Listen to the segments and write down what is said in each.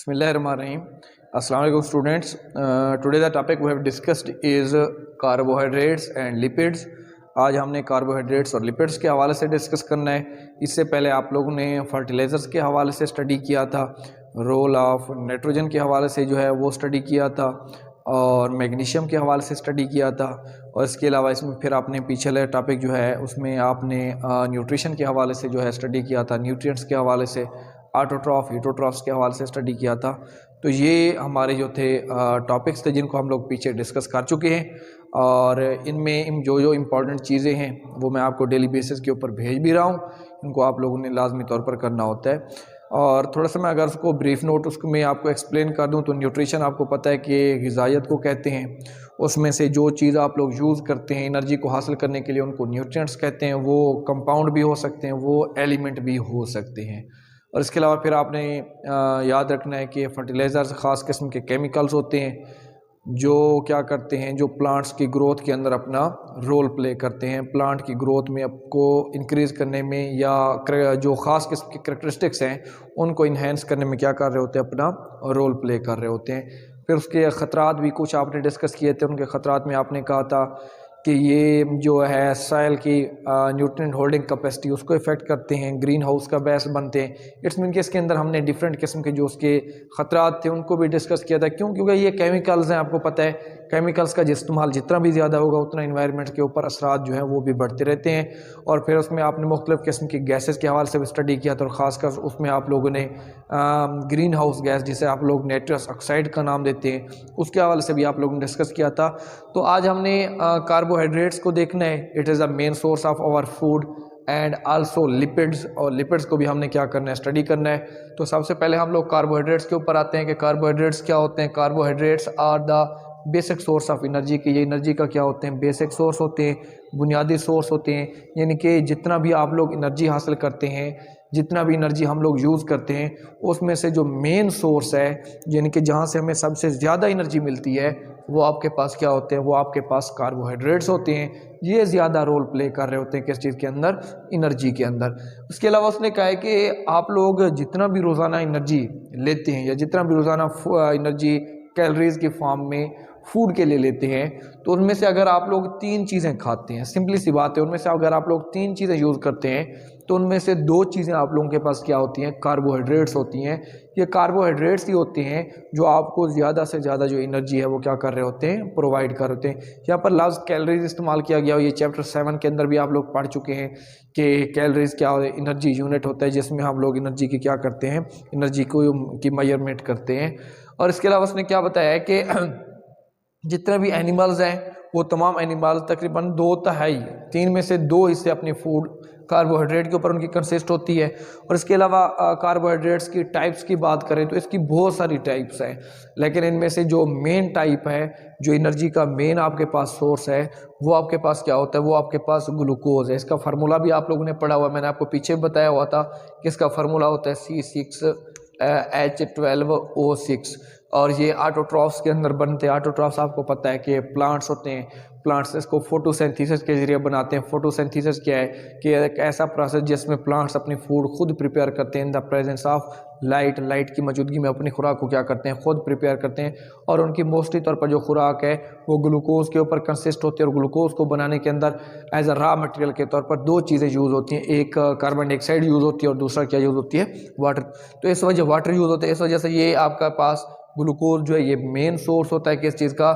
Bismillahirrahmanirrahim. Assalamu alaikum students. Today the topic we have discussed is carbohydrates and lipids. आज हमने carbohydrates और lipids के हवाले से डिस्कस करना है। इससे पहले आप लोगों ने फर्टिलाइज़र्स के हवाले से स्टडी किया था, रोल ऑफ नाइट्रोजन के हवाले से जो है वो स्टडी किया था और मैग्नीशियम के हवाले से स्टडी किया था। और इसके अलावा इसमें फिर आपने पिछले टॉपिक जो है उसमें आपने न्यूट्रिशन के हवाले से जो है स्टडी किया था, न्यूट्रिएंट्स के हवाले से, ऑटोट्रॉफ हीटोट्रॉफ्स के हवाले से स्टडी किया था। तो ये हमारे जो थे टॉपिक्स थे जिनको हम लोग पीछे डिस्कस कर चुके हैं और इनमें जो इम्पॉर्टेंट चीज़ें हैं वो मैं आपको डेली बेसिस के ऊपर भेज भी रहा हूँ। इनको आप लोगों ने लाजमी तौर पर करना होता है। और थोड़ा सा मैं अगर उसको ब्रीफ नोट उसको मैं आपको एक्सप्लेन कर दूं तो न्यूट्रिशन आपको पता है कि ग़िज़ाइयत को कहते हैं। उसमें से जो चीज़ आप लोग यूज़ करते हैं एनर्जी को हासिल करने के लिए उनको न्यूट्रिएंट्स कहते हैं। वो कंपाउंड भी हो सकते हैं, वो एलिमेंट भी हो सकते हैं। और इसके अलावा फिर आपने याद रखना है कि फर्टिलाइज़र्स ख़ास किस्म के केमिकल्स होते हैं जो क्या करते हैं, जो प्लांट्स की ग्रोथ के अंदर अपना रोल प्ले करते हैं। प्लांट की ग्रोथ में आपको इंक्रीज़ करने में या जो ख़ास किस्म के करैक्टरिस्टिक्स हैं उनको इन्हेंस करने में क्या कर रहे होते हैं, अपना रोल प्ले कर रहे होते हैं। फिर उसके ख़तरात भी कुछ आपने डिस्कस किए थे। उनके ख़तरात में आपने कहा था कि ये जो है सॉइल की न्यूट्रिएंट होल्डिंग कैपेसिटी उसको इफ़ेक्ट करते हैं, ग्रीन हाउस का बेस बनते हैं। इट्स मीन कि इसके अंदर हमने डिफरेंट किस्म के जो उसके ख़तरात थे उनको भी डिस्कस किया था। क्यों? क्योंकि ये केमिकल्स हैं, आपको पता है केमिकल्स का इस्तेमाल जितना भी ज़्यादा होगा उतना इन्वायरमेंट के ऊपर असरात जो हैं वो भी बढ़ते रहते हैं। और फिर उसमें आपने मुख्तलिफ़ किस्म की गैसेस के हवाले से भी स्टडी किया था और ख़ासकर उसमें आप लोगों ने ग्रीन हाउस गैस जिसे आप लोग नाइट्रस ऑक्साइड का नाम देते हैं उसके हवाले से भी आप लोगों ने डिस्कस किया था। तो आज हमने कार्बोहाइड्रेट्स को देखना है। It is a main source of our food and also lipids, और लिपिड्स को भी हमने क्या करना है, स्टडी करना है। तो सबसे पहले हम लोग कार्बोहाइड्रेट्स के ऊपर आते हैं कि कार्बोहाइड्रेट्स क्या होते हैं। Carbohydrates are the basic source of energy की, ये एनर्जी का क्या होते हैं, बेसिक सोर्स होते हैं, बुनियादी सोर्स होते हैं। यानी कि जितना भी आप लोग एनर्जी हासिल करते हैं, जितना भी एनर्जी हम लोग यूज़ करते हैं उसमें से जो मेन सोर्स है यानी कि जहाँ से हमें सबसे ज़्यादा एनर्जी मिलती है वो आपके पास क्या होते हैं, वो आपके पास कार्बोहाइड्रेट्स होते हैं। ये ज़्यादा रोल प्ले कर रहे होते हैं किस चीज़ के अंदर, एनर्जी के अंदर। उसके अलावा उसने कहा है कि आप लोग जितना भी रोज़ाना एनर्जी लेते हैं या जितना भी रोज़ाना एनर्जी कैलोरीज़ की फॉर्म में फूड के लिए लेते हैं तो उनमें से अगर आप लोग 3 चीज़ें खाते हैं, सिंपली सी बात है, उनमें से अगर आप लोग 3 चीज़ें यूज़ करते हैं तो उनमें से 2 चीज़ें आप लोगों के पास क्या होती हैं, कार्बोहाइड्रेट्स होती हैं। ये कार्बोहाइड्रेट्स ही होते हैं जो आपको ज़्यादा से ज़्यादा जो एनर्जी है वो क्या कर रहे होते हैं, प्रोवाइड कर रहे होते हैं। यहाँ पर लफ्ज़ कैलोरीज इस्तेमाल किया गया, ये चैप्टर 7 के अंदर भी आप लोग पढ़ चुके हैं कि कैलोरीज क्या होता है, एनर्जी यूनिट होता है जिसमें हम लोग एनर्जी की क्या करते हैं, एनर्जी को की मेजरमेंट करते हैं। और इसके अलावा उसने क्या बताया है कि जितने भी एनिमल्स हैं वो तमाम एनिमल तकरीबन 2/3, 3 में से 2 हिस्से अपनी फूड कार्बोहाइड्रेट के ऊपर उनकी कंसिस्ट होती है। और इसके अलावा कार्बोहाइड्रेट्स की टाइप्स की बात करें तो इसकी बहुत सारी टाइप्स हैं, लेकिन इनमें से जो मेन टाइप है, जो एनर्जी का मेन आपके पास सोर्स है, वो आपके पास क्या होता है, वो आपके पास ग्लूकोज है। इसका फार्मूला भी आप लोगों ने पढ़ा हुआ, मैंने आपको पीछे बताया हुआ था कि इसका फार्मूला होता है C6H12O6। और ये ऑटोट्रॉफ्स के अंदर बनते हैं। ऑटोट्रॉफ्स आपको पता है कि प्लांट्स होते हैं, प्लांट्स इसको फोटोसिंथेसिस के ज़रिए बनाते हैं। फोटोसिंथेसिस क्या है कि एक ऐसा प्रोसेस जिसमें प्लांट्स अपनी फूड खुद प्रिपेयर करते हैं in the presence of light, light की मौजूदगी में अपनी खुराक को क्या करते हैं, खुद प्रिपेयर करते हैं। और उनकी मोस्टली तौर पर जो खुराक है वो ग्लूकोज के ऊपर कंसिस्ट होती है। और ग्लूकोज को बनाने के अंदर एज अ रॉ मटेरियल के तौर पर 2 चीज़ें यूज़ होती हैं, एक कार्बन डाइऑक्साइड यूज़ होती है और दूसरा क्या यूज़ होती है, वाटर। तो इस वजह वाटर यूज़ होता है, इस वजह से ये आपका पास ग्लूकोज जो है ये मेन सोर्स होता है किस चीज़ का,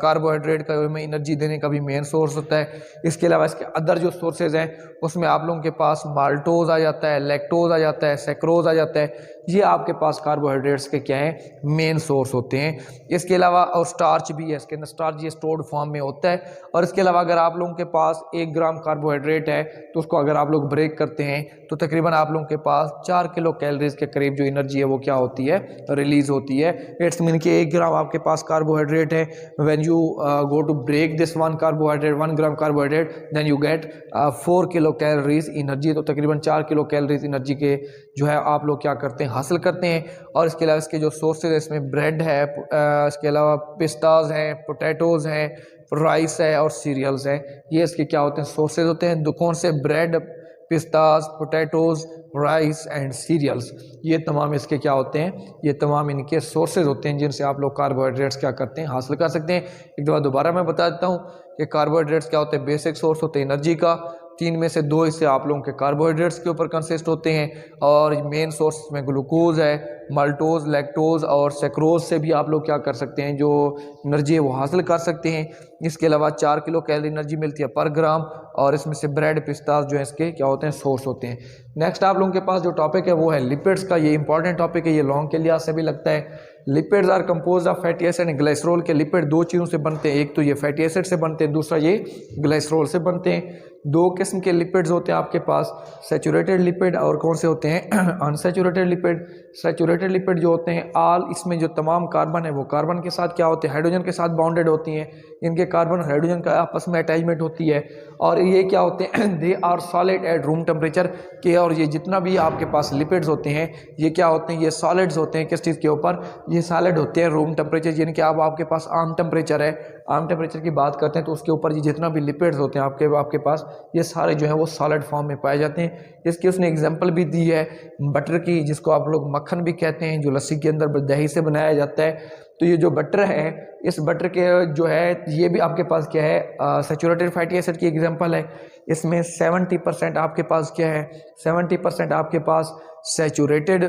कार्बोहाइड्रेट का में एनर्जी देने का भी मेन सोर्स होता है। इसके अलावा इसके अदर जो सोर्सेज हैं उसमें आप लोगों के पास माल्टोज आ जाता है, लैक्टोज आ जाता है, सेक्रोज आ जाता है। ये आपके पास कार्बोहाइड्रेट्स के क्या हैं, मेन सोर्स होते हैं। इसके अलावा और स्टार्च भी है, इसके अंदर स्टार्च ये स्टोर्ड फॉर्म में होता है। और इसके अलावा अगर आप लोगों के पास 1 ग्राम कार्बोहाइड्रेट है तो उसको अगर आप लोग ब्रेक करते हैं तो तकरीबन आप लोगों के पास 4 किलो कैलोरीज के करीब जो एनर्जी है वो क्या होती है, रिलीज होती है। इट्स मीन कि 1 ग्राम आपके पास कार्बोहाइड्रेट है, when you go to break this 1 gram carbohydrate then you get 4 kilo calories energy. तो तकरीबन 4 किलो कैलोरीज एनर्जी के जो है आप लोग क्या करते हैं, हासिल करते हैं। और इसके अलावा इसके जो सोर्सेज है इसमें ब्रेड है, इसके अलावा पिस्ताज हैं, पोटैटोज़ हैं, राइस है और सीरियल्स हैं। ये इसके क्या होते हैं, सोर्सेज होते हैं। कौन से, bread, pastas, potatoes, rice and cereals. ये तमाम इसके क्या होते हैं, ये तमाम इनके सोर्सेज होते हैं जिनसे आप लोग कार्बोहाइड्रेट्स क्या करते हैं, हासिल कर सकते हैं। एक दफ़ा दोबारा मैं बता देता हूँ कि कार्बोहाइड्रेट्स क्या होते हैं, बेसिक सोर्स होते हैं एनर्जी का। 3 में से 2 हिस्से आप लोगों के कार्बोहाइड्रेट्स के ऊपर कंसिस्ट होते हैं और मेन सोर्स में ग्लूकोज है, माल्टोज, लैक्टोज और सेक्रोज से भी आप लोग क्या कर सकते हैं, जो एनर्जी है वो हासिल कर सकते हैं। इसके अलावा 4 किलो कैलोरी एनर्जी मिलती है पर ग्राम, और इसमें से ब्रेड, पिस्तास जो है इसके क्या होते हैं, सोर्स होते हैं। नेक्स्ट आप लोगों के पास जो टॉपिक है वो है लिपिड्स का। ये इंपॉर्टेंट टॉपिक है, ये लॉन्ग के लिहाज से भी लगता है। Lipids are compose of fatty acid and glycerol. के लिपिड 2 चीज़ों से बनते हैं, एक तो ये फैटी एसिड से बनते हैं, दूसरा ये ग्लाइसरोल से बनते हैं। 2 किस्म के लिपिड्स होते हैं आपके पास, सैचुरेटेड लिपिड और कौन से होते हैं, अनसैचुरेटेड लिपिड। सैचुरेटेड लिपिड जो होते हैं आल, इसमें जो तमाम कार्बन है वो कार्बन के साथ क्या होते हैं, हाइड्रोजन के साथ बाउंडेड होती हैं। इनके कार्बन हाइड्रोजन का आपस में अटैचमेंट होती है और ये क्या होते हैं, they are solid at room temperature के। और ये जितना भी आपके पास लिपिड्स होते हैं ये क्या होते हैं, ये सॉलिड्स होते हैं। किस चीज़ के ऊपर, ये सॉलिड होते हैं रूम टेम्परेचर, यानी कि अब आपके पास आम टेम्परेचर है, आम टेम्परेचर की बात करते हैं तो उसके ऊपर ये जितना भी लिपिड्स होते हैं आपके पास ये सारे जो है वो सॉलिड फॉर्म में पाए जाते हैं। इसकी उसने एग्जांपल भी दी है बटर की, जिसको आप लोग मक्खन भी कहते हैं, जो लस्सी के अंदर दही से बनाया जाता है। तो ये जो बटर है, इस बटर के जो है ये भी आपके पास क्या है, सैचुरेटेड फैटी एसिड की एग्जांपल है। इसमें 70% आपके पास क्या है, 70% आपके पास सैचुरेटेड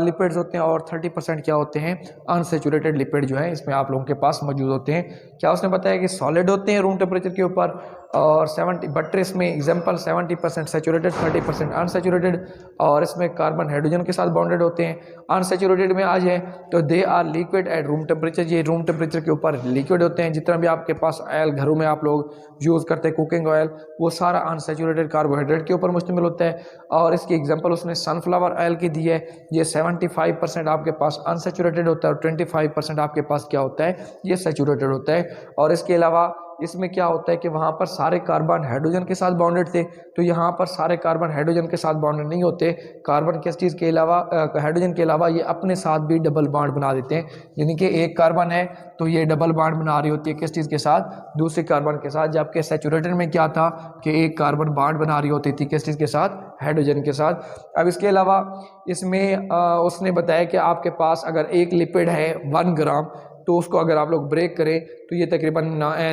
लिपिड्स होते हैं और 30% क्या होते हैं, अनसैचुरेटेड लिपिड जो है इसमें आप लोगों के पास मौजूद होते हैं। क्या उसने बताया कि सॉलिड होते हैं रूम टेम्परेचर के ऊपर, और 70 बटर इसमें एग्जांपल 70% सैचुरेटेड, 30% अनसैचुरेटेड, और इसमें कार्बन हाइड्रोजन के साथ बॉन्डेड होते हैं। अनसैचुरेटेड में आ जाए तो they are liquid at room temperature, ये रूम टेम्परेचर के ऊपर लिक्विड होते हैं। जितना भी आपके पास ऑयल घरों में आप लोग यूज़ करते हैं, कुकिंग ऑयल, वो सारा अनसैचुरेटेड कार्बोहाइड्रेट के ऊपर मुश्तमिल होता है। और इसकी एग्जांपल उसने सनफ्लावर ऑयल की दी है, ये 75% आपके पास अनसैचुरेटेड होता है और 25% आपके पास क्या होता है, ये सैचुरेटेड होता है। और इसके अलावा इसमें क्या होता है कि वहाँ पर सारे कार्बन हाइड्रोजन के साथ बॉन्डेड थे, तो यहाँ पर सारे कार्बन हाइड्रोजन के साथ बॉन्डेड नहीं होते। कार्बन किस चीज़ के अलावा, हाइड्रोजन के अलावा ये अपने साथ भी डबल बॉन्ड बना देते हैं, यानी कि एक कार्बन है तो ये डबल बॉन्ड बना रही होती है किस चीज़ के साथ, दूसरे कार्बन के साथ। जबकि सैचुरेटेड में क्या था कि एक कार्बन बॉन्ड बना रही होती थी किस चीज़ के साथ, हाइड्रोजन के साथ। अब इसके अलावा इसमें उसने बताया कि आपके पास अगर एक लिपिड है 1 ग्राम, तो उसको अगर आप लोग ब्रेक करें तो ये तकरीबन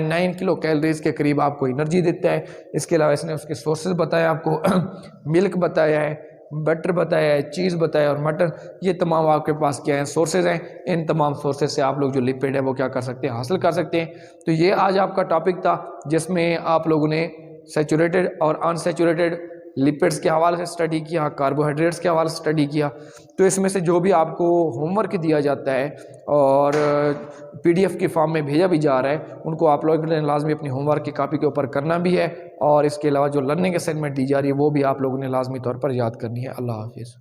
9 किलो कैलोरीज के करीब आपको एनर्जी देता है। इसके अलावा इसने उसके सोर्सेज बताया आपको मिल्क बताया है, बटर बताया है, चीज़ बताया और मटन, ये तमाम आपके पास क्या है, सोर्सेज हैं। इन तमाम सोर्सेज से आप लोग जो लिपिड है वो क्या कर सकते हैं, हासिल कर सकते हैं। तो ये आज आपका टॉपिक था जिसमें आप लोगों ने सैचुरेटेड और अनसैचुरेटेड लिपिड्स के हवाले से स्टडी किया, कार्बोहाइड्रेट्स के हवाले से स्टडी किया। तो इसमें से जो भी आपको होमवर्क दिया जाता है और PDF की फॉर्म में भेजा भी जा रहा है, उनको आप लोगों ने लाजमी अपनी होमवर्क की कॉपी के ऊपर करना भी है। और इसके अलावा जो लर्निंग असाइनमेंट दी जा रही है वो भी आप लोगों ने लाजमी तौर पर याद करनी है। अल्लाह हाफिज़।